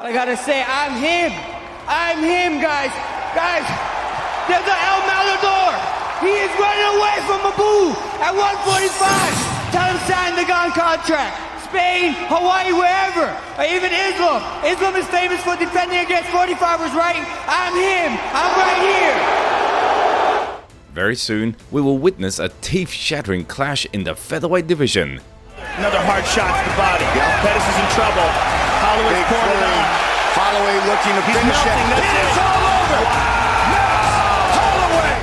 I gotta say, I'm him. I'm him, guys. Guys, there's an El Matador. He is running away from Abu at 145. Tell him sign the gun contract. Spain, Hawaii, wherever. Or even Islam. Islam is famous for defending against 45ers, right? I'm him. I'm right here. Very soon, we will witness a teeth-shattering clash in the featherweight division. Another hard shot to the body. Pettis is in trouble. Holloway's pouring it on. Holloway looking to finish it. It's all over. Holloway.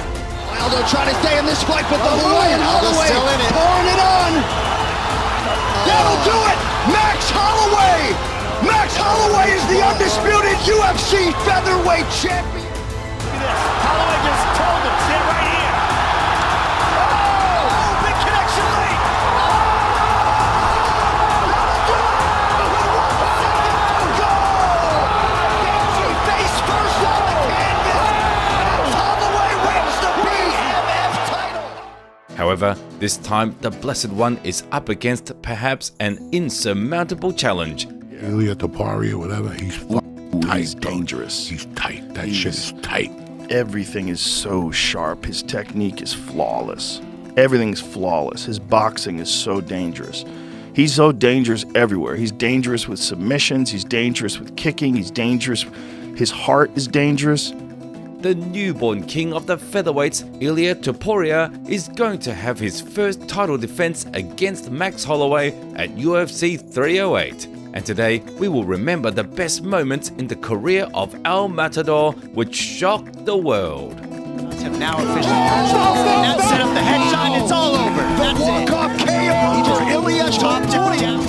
Aldo trying to stay in this fight, but the Hawaiian Holloway pouring it on. That'll do it. Max Holloway. Max Holloway is the undisputed UFC Featherweight Champion. Look at this. Holloway just told him, sit right here. Oh, big connection late. Face first on the canvas. Holloway wins the BMF title. However, this time the Blessed One is up against perhaps an insurmountable challenge. Ilia Topuria, whatever, he's tight. He's dangerous. He's tight. That shit is tight. Everything is so sharp. His technique is flawless. Everything's flawless. His boxing is so dangerous. He's so dangerous everywhere. He's dangerous with submissions. He's dangerous with kicking. He's dangerous. His heart is dangerous. The newborn king of the featherweights, Ilia Topuria, is going to have his first title defense against Max Holloway at UFC 308. And today, we will remember the best moments in the career of El Matador, which shocked the world. Have now officially that set up the headshot. It's all over. The walk-off KO for Ilia Topuria.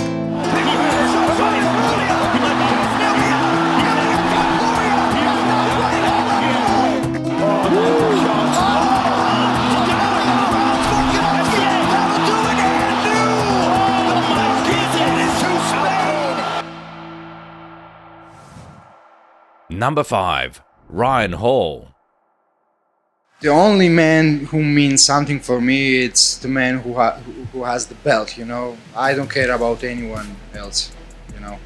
Number 5. Ryan Hall. The only man who means something for me, it's the man who has the belt, you know. I don't care about anyone else, you know.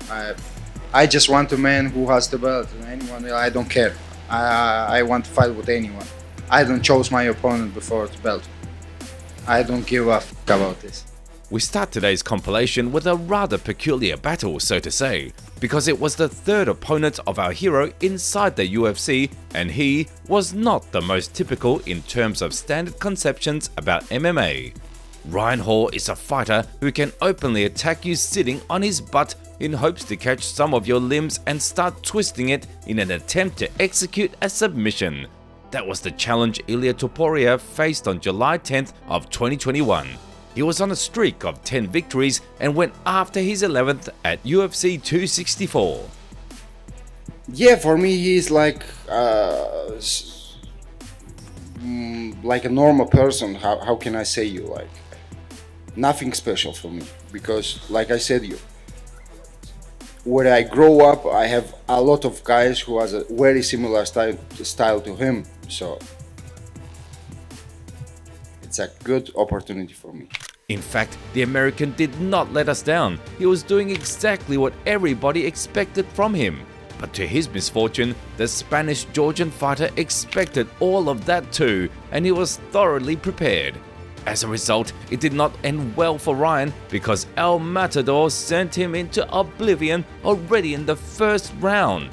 I just want a man who has the belt. Anyone else, I don't care. I want to fight with anyone. I don't choose my opponent before the belt. I don't give a fuck about this. We start today's compilation with a rather peculiar battle, so to say, because it was the third opponent of our hero inside the UFC, and he was not the most typical in terms of standard conceptions about MMA. Ryan Hall is a fighter who can openly attack you sitting on his butt in hopes to catch some of your limbs and start twisting it in an attempt to execute a submission. That was the challenge Ilia Topuria faced on July 10th of 2021. He was on a streak of 10 victories and went after his 11th at UFC 264. Yeah, for me, he's like a normal person. How can I say you? Like, nothing special for me, because like I said you, where I grow up, I have a lot of guys who has a very similar style to him, so it's a good opportunity for me. In fact, the American did not let us down. He was doing exactly what everybody expected from him. But to his misfortune, the Spanish Georgian fighter expected all of that too, and he was thoroughly prepared. As a result, it did not end well for Ryan, because El Matador sent him into oblivion already in the first round.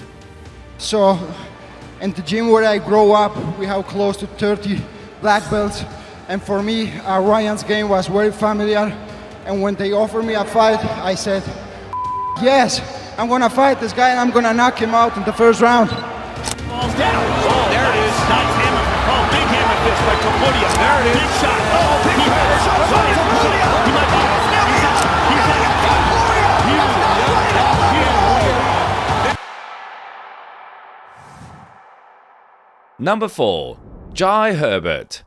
So, in the gym where I grow up, we have close to 30 black belts. And for me, Ryan's game was very familiar. And when they offered me a fight, I said, yes, I'm gonna fight this guy and I'm gonna knock him out in the first round. Falls down. Oh, there it is. Nice hammer. Oh, big hammer fist by Topuria. There it is. Big shot. Oh, big shot. Topuria. He might be. Number 4. Jai Herbert.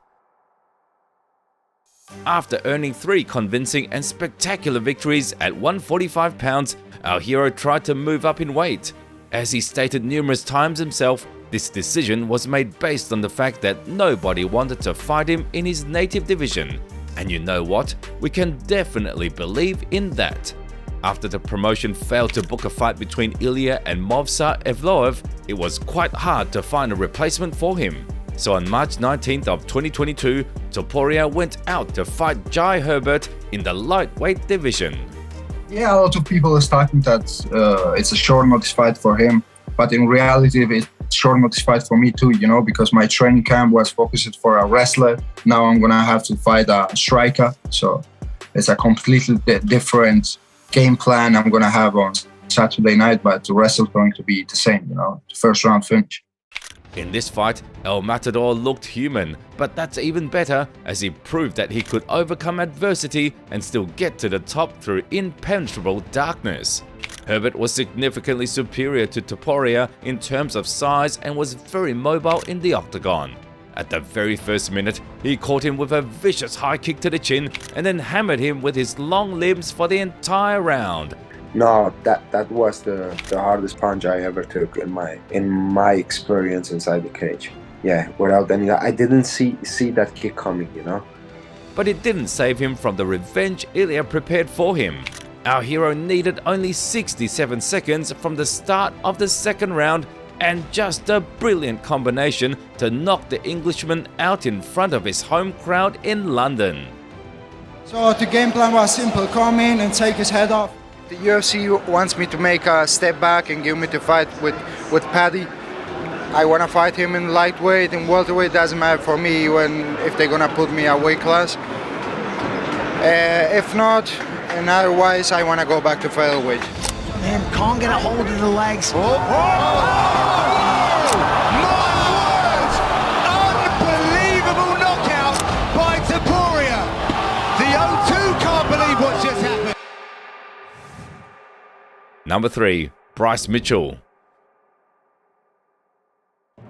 After earning 3 convincing and spectacular victories at 145 pounds, our hero tried to move up in weight. As he stated numerous times himself, this decision was made based on the fact that nobody wanted to fight him in his native division. And you know what? We can definitely believe in that. After the promotion failed to book a fight between Ilia and Movsar Evloev, it was quite hard to find a replacement for him. So on March 19th of 2022, Topuria went out to fight Jai Herbert in the lightweight division. Yeah, a lot of people are talking that it's a short notice fight for him, but in reality, it's a short notice fight for me too, you know, because my training camp was focused for a wrestler. Now I'm gonna have to fight a striker, so it's a completely different game plan I'm gonna have on Saturday night, but the wrestle is going to be the same, you know, the first round finish. In this fight, El Matador looked human, but that's even better as he proved that he could overcome adversity and still get to the top through impenetrable darkness. Herbert was significantly superior to Topuria in terms of size and was very mobile in the octagon. At the very first minute, he caught him with a vicious high kick to the chin and then hammered him with his long limbs for the entire round. No, that was the hardest punch I ever took in my experience inside the cage. Yeah, without any, I didn't see that kick coming, you know. But it didn't save him from the revenge Ilia prepared for him. Our hero needed only 67 seconds from the start of the second round and just a brilliant combination to knock the Englishman out in front of his home crowd in London. So the game plan was simple: come in and take his head off. The UFC wants me to make a step back and give me the fight with Paddy. I want to fight him in lightweight and welterweight. Doesn't matter for me if they're gonna put me a weight class. If not, and otherwise, I want to go back to featherweight. Man, Kong got a hold of the legs. My words! Unbelievable knockout by Topuria. The O2 can't believe what just happened. Number 3. Bryce Mitchell.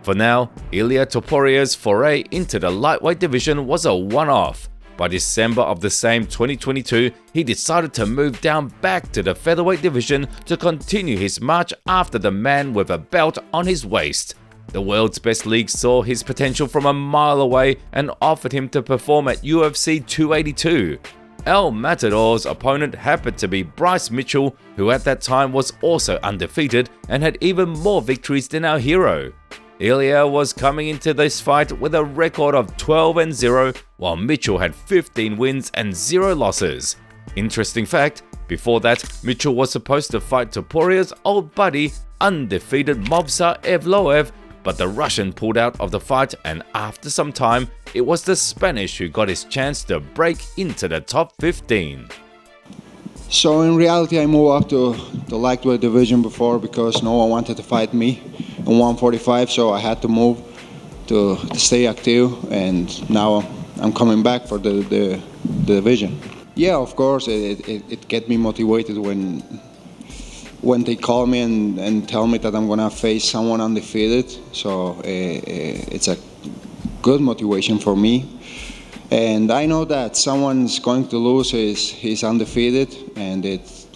For now, Ilia Topuria's foray into the lightweight division was a one-off. By December of the same 2022, he decided to move down back to the featherweight division to continue his march after the man with a belt on his waist. The world's best league saw his potential from a mile away and offered him to perform at UFC 282. El Matador's opponent happened to be Bryce Mitchell, who at that time was also undefeated and had even more victories than our hero. Ilia was coming into this fight with a record of 12-0, while Mitchell had 15 wins and 0 losses. Interesting fact, before that, Mitchell was supposed to fight Topuria's old buddy, undefeated Movsar Evloev, but the Russian pulled out of the fight, and after some time, it was the Spanish who got his chance to break into the top 15. So in reality, I moved up to the lightweight division before because no one wanted to fight me in 145, so I had to move to stay active, and now I'm coming back for the division. Yeah, of course, it gets me motivated when they call me and tell me that I'm gonna face someone undefeated. So it's a good motivation for me. And I know that someone's going to lose he's undefeated, and it's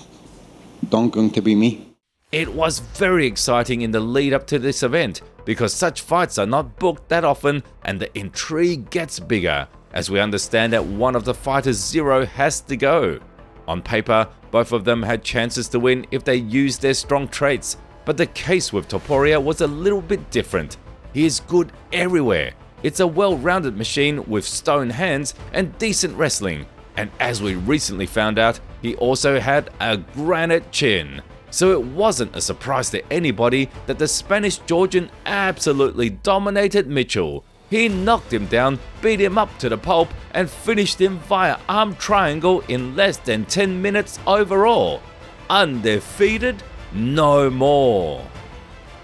not going to be me. It was very exciting in the lead up to this event because such fights are not booked that often and the intrigue gets bigger as we understand that one of the fighters, Zero, has to go. On paper, both of them had chances to win if they used their strong traits, but the case with Topuria was a little bit different. He is good everywhere. It's a well-rounded machine with stone hands and decent wrestling, and as we recently found out, he also had a granite chin. So it wasn't a surprise to anybody that the Spanish Georgian absolutely dominated Mitchell. He knocked him down, beat him up to the pulp, and finished him via arm triangle in less than 10 minutes overall. Undefeated? No more.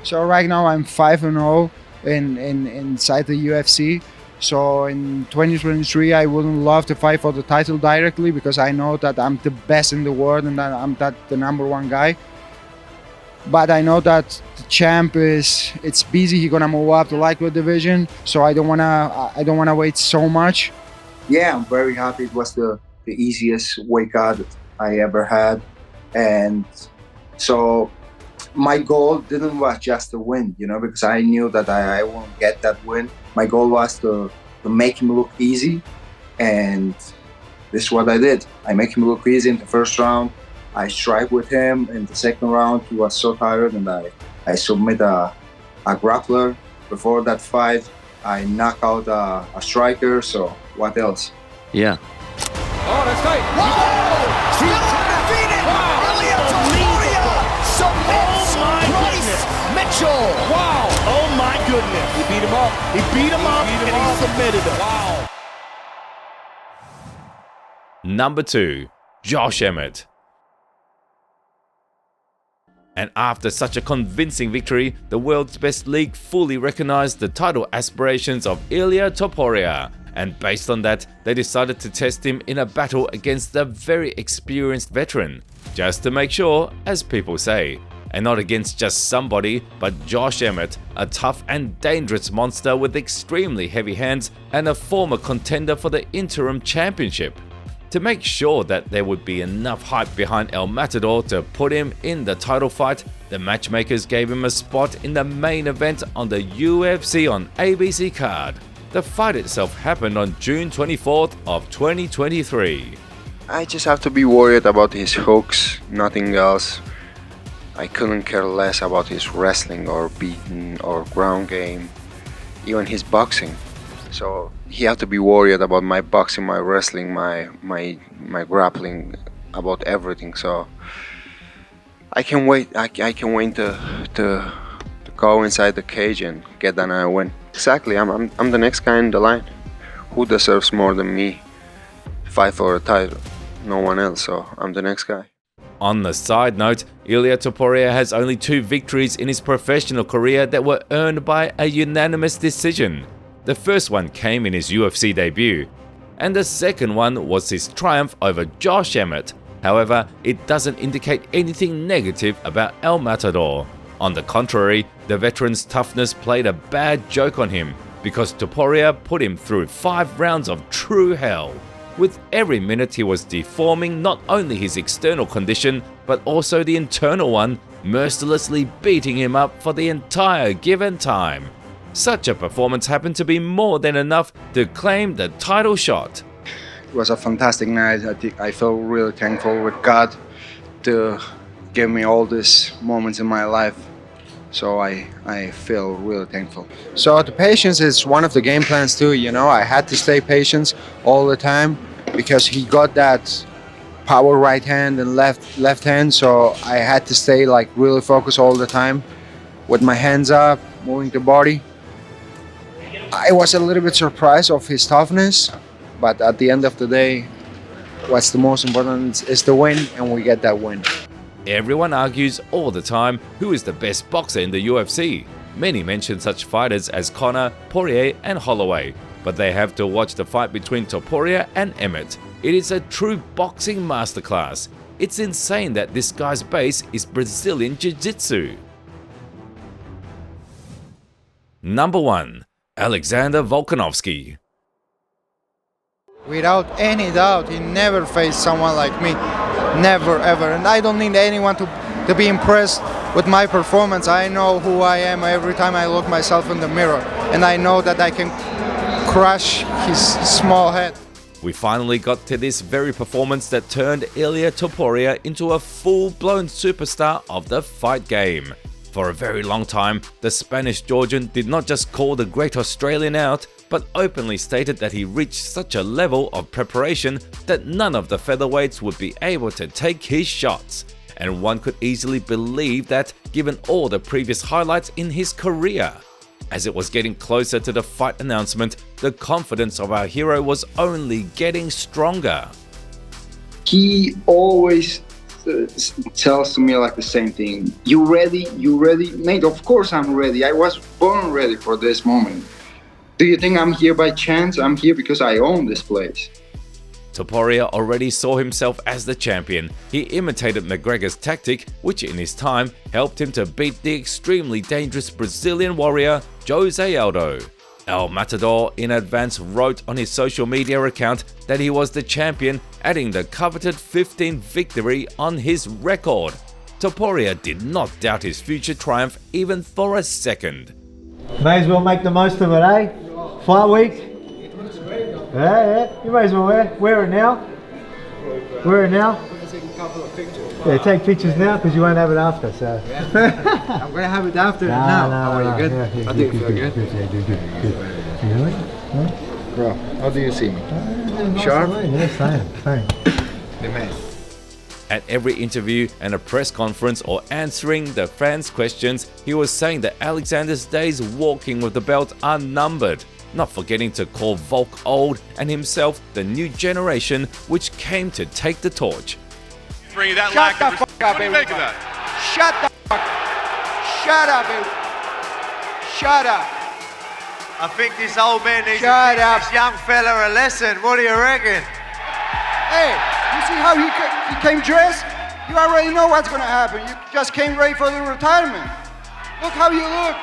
So right now I'm 5-0 inside the UFC. So in 2023 I wouldn't love to fight for the title directly because I know that I'm the best in the world and that I'm the #1 guy. But I know that the champ it's busy. He's gonna move up the lightweight division, so I don't wanna wait so much. Yeah, I'm very happy. It was the easiest weight cut I ever had, and so my goal didn't was just to win, you know, because I knew that I won't get that win. My goal was to make him look easy, and this is what I did. I make him look easy in the first round. I strike with him in the second round. He was so tired, and I submit a grappler. Before that fight, I knock out a striker. So what else? Yeah. Oh, that's tight. Whoa! Still undefeated! Ilia Topuria submits Bryce Mitchell! Wow. Oh, my goodness. He beat him up. He beat him up, and he submitted him. Wow. Number 2. Josh Emmett. And after such a convincing victory, the world's best league fully recognized the title aspirations of Ilia Topuria, and based on that, they decided to test him in a battle against the very experienced veteran, just to make sure, as people say, and not against just somebody, but Josh Emmett, a tough and dangerous monster with extremely heavy hands and a former contender for the interim championship. To make sure that there would be enough hype behind El Matador to put him in the title fight, the matchmakers gave him a spot in the main event on the UFC on ABC card. The fight itself happened on June 24th of 2023. I just have to be worried about his hooks, nothing else. I couldn't care less about his wrestling or beating or ground game, even his boxing. So he had to be worried about my boxing, my wrestling, my grappling, about everything. So I can wait. I can wait to go inside the cage and get another win. Exactly. I'm the next guy in the line. Who deserves more than me? Fight for a title. No one else. So I'm the next guy. On the side note, Ilia Topuria has only 2 victories in his professional career that were earned by a unanimous decision. The first one came in his UFC debut, and the second one was his triumph over Josh Emmett. However, it doesn't indicate anything negative about El Matador. On the contrary, the veteran's toughness played a bad joke on him, because Topuria put him through 5 rounds of true hell. With every minute he was deforming not only his external condition, but also the internal one, mercilessly beating him up for the entire given time. Such a performance happened to be more than enough to claim the title shot. It was a fantastic night. I feel really thankful with God to give me all these moments in my life. So I feel really thankful. So the patience is one of the game plans too, you know. I had to stay patient all the time because he got that power right hand and left hand, so I had to stay like really focused all the time with my hands up, moving the body. I was a little bit surprised of his toughness, but at the end of the day, what's the most important is the win, and we get that win. Everyone argues all the time who is the best boxer in the UFC. Many mention such fighters as Conor, Poirier and Holloway, but they have to watch the fight between Topuria and Emmett. It is a true boxing masterclass. It's insane that this guy's base is Brazilian Jiu-Jitsu. Number 1. Alexander Volkanovski. Without any doubt, he never faced someone like me. Never, ever. And I don't need anyone to be impressed with my performance. I know who I am every time I look myself in the mirror. And I know that I can crush his small head. We finally got to this very performance that turned Ilia Topuria into a full-blown superstar of the fight game. For a very long time, the Spanish Georgian did not just call the great Australian out, but openly stated that he reached such a level of preparation that none of the featherweights would be able to take his shots. And one could easily believe that, given all the previous highlights in his career. As it was getting closer to the fight announcement, the confidence of our hero was only getting stronger. He always tells to me like the same thing. You ready? You ready? Mate, of course I'm ready. I was born ready for this moment. Do you think I'm here by chance? I'm here because I own this place. Topuria already saw himself as the champion. He imitated McGregor's tactic, which in his time helped him to beat the extremely dangerous Brazilian warrior Jose Aldo. El Matador in advance wrote on his social media account that he was the champion, adding the coveted 15th victory on his record. Topuria did not doubt his future triumph even for a second. May as well make the most of it, eh? Fight week? Yeah, you may as well wear it now. Wear it now. Yeah, take pictures now because you won't have it after. So. I'm gonna have it after. Now. How are you? Good. How do you feel? Good. Good. Really? Yeah? Bro, how do you see me? Sharp? Yeah, same. The man. At every interview and a press conference or answering the fans' questions, he was saying that Alexander's days walking with the belt are numbered, not forgetting to call Volk old and himself the new generation which came to take the torch. Bring that Shut lack the of fuck up, What do you make of everybody. that? Shut the fuck. Shut up, Shut up. I think this old man needs to Shut teach up. this young fella a lesson. What do you reckon? Hey, you see how he came dressed? You already know what's gonna happen. You just came ready for the retirement. Look how you look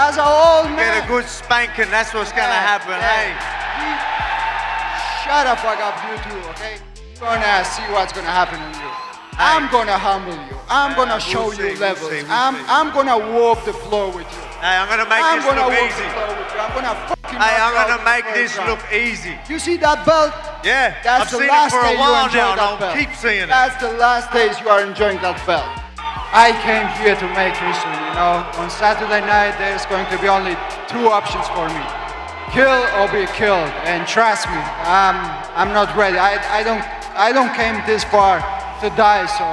as an old man. Get a good spanking, that's what's gonna happen, hey? Shut the fuck up, you two, okay? You're gonna see what's gonna happen to you. I'm gonna humble you. I'm gonna show you levels. I'm gonna walk the floor with you. Hey, I'm gonna make this look easy. I'm gonna fucking Hey, I'm knock gonna out make the this first look round. easy. You see that belt? Yeah, That's I've the seen it last for day a while you enjoy now, and that I'll belt. keep seeing it. That's the last days you are enjoying that belt. I came here to make history, you know. On Saturday night, there's going to be only two options for me. Kill or be killed. And trust me, I'm not ready. I don't came this far to die, so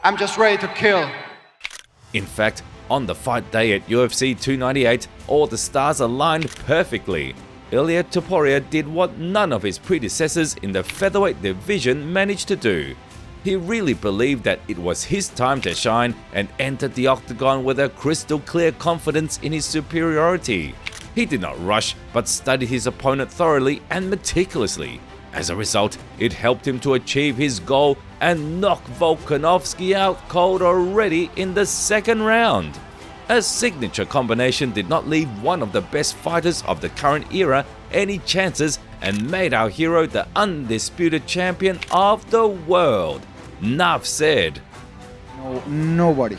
I'm just ready to kill. In fact, on the fight day at UFC 298, all the stars aligned perfectly. Ilia Topuria did what none of his predecessors in the featherweight division managed to do. He really believed that it was his time to shine and entered the octagon with a crystal clear confidence in his superiority. He did not rush but studied his opponent thoroughly and meticulously. As a result, it helped him to achieve his goal and knock Volkanovski out cold already in the second round. A signature combination did not leave one of the best fighters of the current era any chances and made our hero the undisputed champion of the world. Enough said. No, nobody.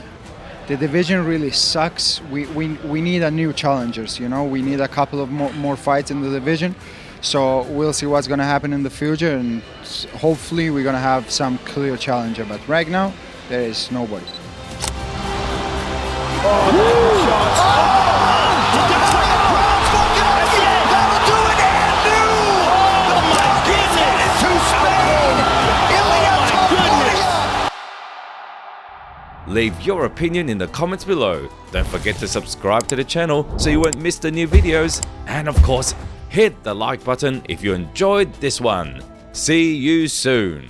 The division really sucks. We need a new challengers, you know. We need a couple of more fights in the division. So we'll see what's going to happen in the future, and hopefully we're going to have some clear challenger. But right now, there is nobody. Leave your opinion in the comments below. Don't forget to subscribe to the channel so you won't miss the new videos. And of course, hit the like button if you enjoyed this one. See you soon.